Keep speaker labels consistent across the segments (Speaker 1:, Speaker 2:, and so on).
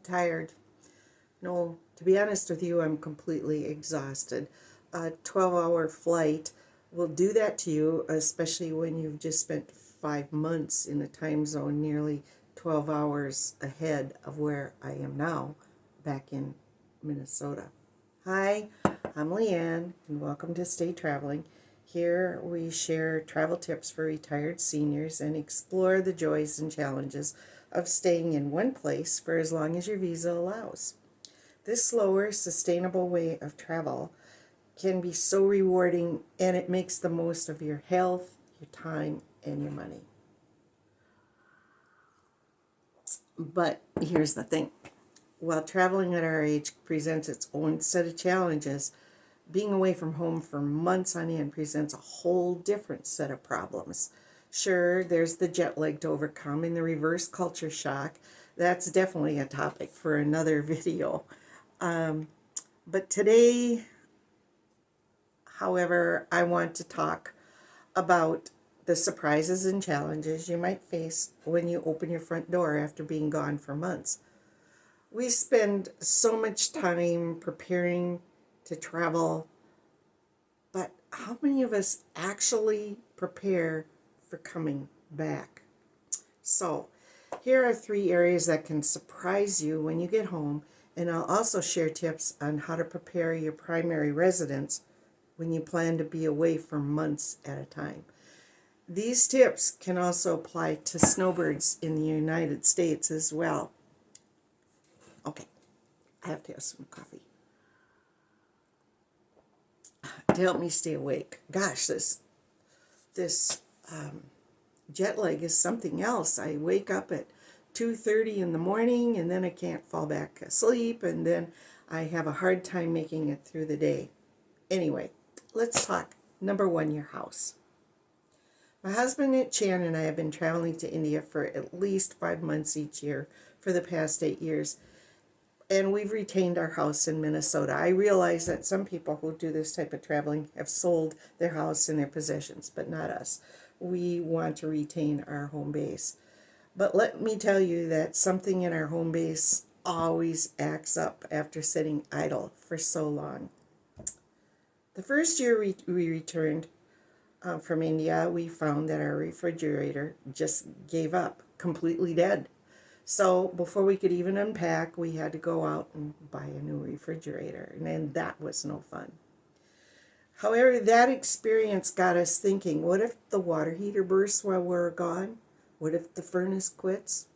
Speaker 1: tired. No, to be honest with you, I'm completely exhausted. A 12-hour flight will do that to you, especially when you've just spent 5 months in a time zone nearly 12 hours ahead of where I am now, back in Minnesota. Hi, I'm Leanne, and welcome to Stay Traveling. Here we share travel tips for retired seniors and explore the joys and challenges of staying in one place for as long as your visa allows. This slower, sustainable way of travel can be so rewarding, and it makes the most of your health, your time, and your money. But here's the thing. While traveling at our age presents its own set of challenges, being away from home for months on end presents a whole different set of problems. Sure, there's the jet lag to overcome and the reverse culture shock. That's definitely a topic for another video. But today, however, I want to talk about the surprises and challenges you might face when you open your front door after being gone for months. We spend so much time preparing to travel, but how many of us actually prepare for coming back? So, here are 3 areas that can surprise you when you get home, and I'll also share tips on how to prepare your primary residence when you plan to be away for months at a time. These tips can also apply to snowbirds in the United States as well. Okay, I have to have some coffee to help me stay awake. Gosh, this jet lag is something else. I wake up at 2:30 in the morning, and then I can't fall back asleep, and then I have a hard time making it through the day. Anyway, let's talk. Number 1, your house. My husband Chan and I have been traveling to India for at least 5 months each year for the past 8 years, and we've retained our house in Minnesota. I realize that some people who do this type of traveling have sold their house and their possessions, but not us. We want to retain our home base. But let me tell you that something in our home base always acts up after sitting idle for so long. The first year we returned from India, we found that our refrigerator just gave up, completely dead. So before we could even unpack, we had to go out and buy a new refrigerator, and that was no fun. However, that experience got us thinking, what if the water heater bursts while we're gone? What if the furnace quits?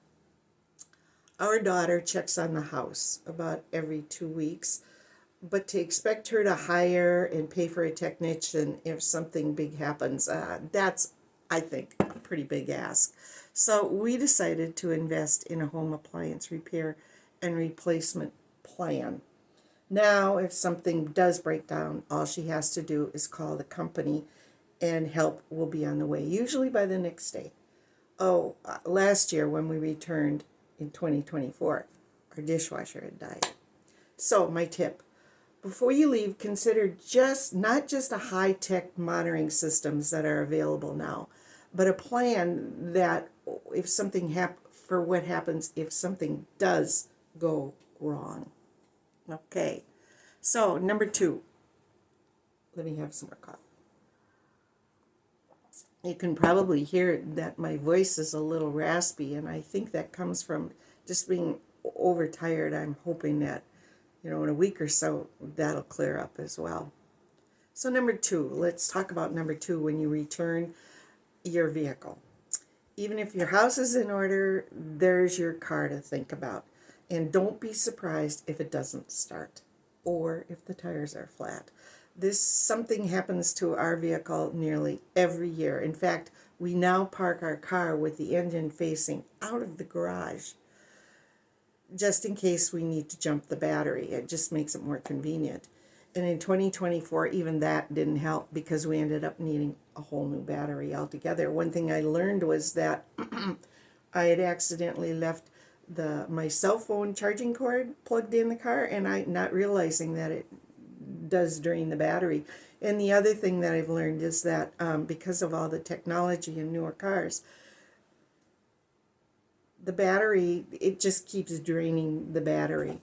Speaker 1: Our daughter checks on the house about every 2 weeks, but to expect her to hire and pay for a technician if something big happens, that's, I think, a pretty big ask. So we decided to invest in a home appliance repair and replacement plan. Now, if something does break down, all she has to do is call the company and help will be on the way, usually by the next day. Last year when we returned in 2024, our dishwasher had died. So my tip, before you leave, consider not just a high-tech monitoring systems that are available now, but a plan that if something for what happens if something does go wrong. Okay, so number 2, let me have some more coffee. You can probably hear that my voice is a little raspy, and I think that comes from just being overtired. I'm hoping that, in a week or so, that'll clear up as well. So number 2, let's talk about number 2 when you return your vehicle. Even if your house is in order, there's your car to think about. And don't be surprised if it doesn't start or if the tires are flat. Something happens to our vehicle nearly every year. In fact, we now park our car with the engine facing out of the garage, just in case we need to jump the battery. It just makes it more convenient. And in 2024, even that didn't help because we ended up needing a whole new battery altogether. One thing I learned was that I had accidentally left my cell phone charging cord plugged in the car, and I not realizing that it does drain the battery. And the other thing that I've learned is that because of all the technology in newer cars, the battery, it just keeps draining the battery.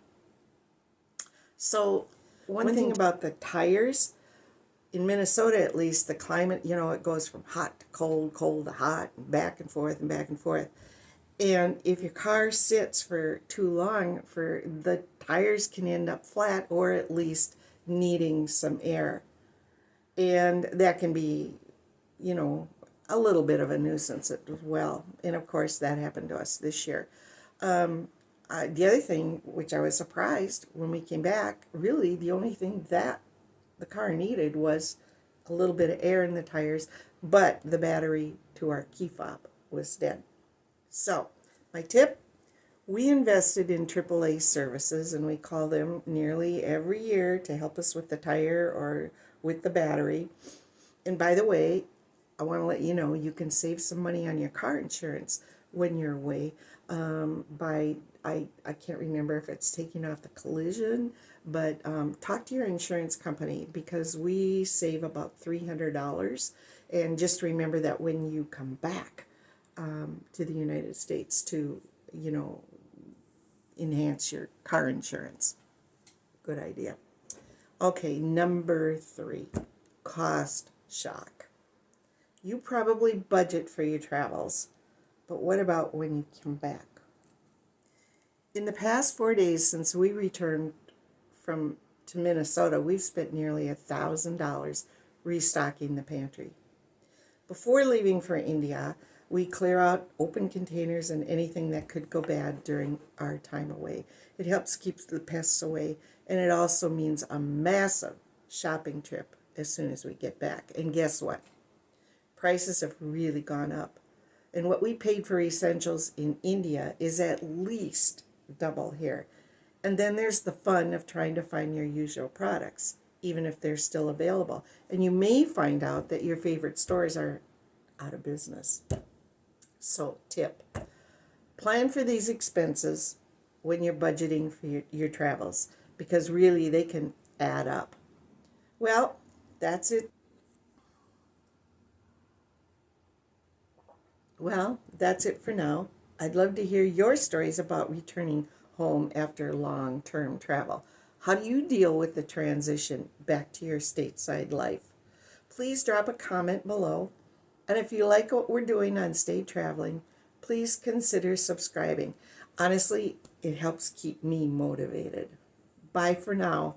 Speaker 1: So one thing about the tires, in Minnesota at least, the climate, it goes from hot to cold, cold to hot, and back and forth and back and forth. And if your car sits for too long, for the tires can end up flat or at least needing some air. And that can be, you know, a little bit of a nuisance as well. And of course, that happened to us this year. The other thing, which I was surprised when we came back, really the only thing that the car needed was a little bit of air in the tires, but the battery to our key fob was dead. So, my tip, we invested in AAA services and we call them nearly every year to help us with the tire or with the battery. And by the way, I want to let you know you can save some money on your car insurance when you're away by I can't remember if it's taking off the collision, but talk to your insurance company because we save about $300. And just remember that when you come back to the United States to, enhance your car insurance. Good idea. Okay, number 3, cost shock. You probably budget for your travels, but what about when you come back? In the past 4 days since we returned to Minnesota, we've spent nearly $1,000 restocking the pantry. Before leaving for India, we clear out open containers and anything that could go bad during our time away. It helps keep the pests away, and it also means a massive shopping trip as soon as we get back. And guess what? Prices have really gone up. And what we paid for essentials in India is at least double here. And then there's the fun of trying to find your usual products, even if they're still available. And you may find out that your favorite stores are out of business. So, tip, plan for these expenses when you're budgeting for your travels, because really they can add up. Well, that's it. Well, that's it for now. I'd love to hear your stories about returning home after long-term travel. How do you deal with the transition back to your stateside life? Please drop a comment below. And if you like what we're doing on Staytraveling, please consider subscribing. Honestly, it helps keep me motivated. Bye for now.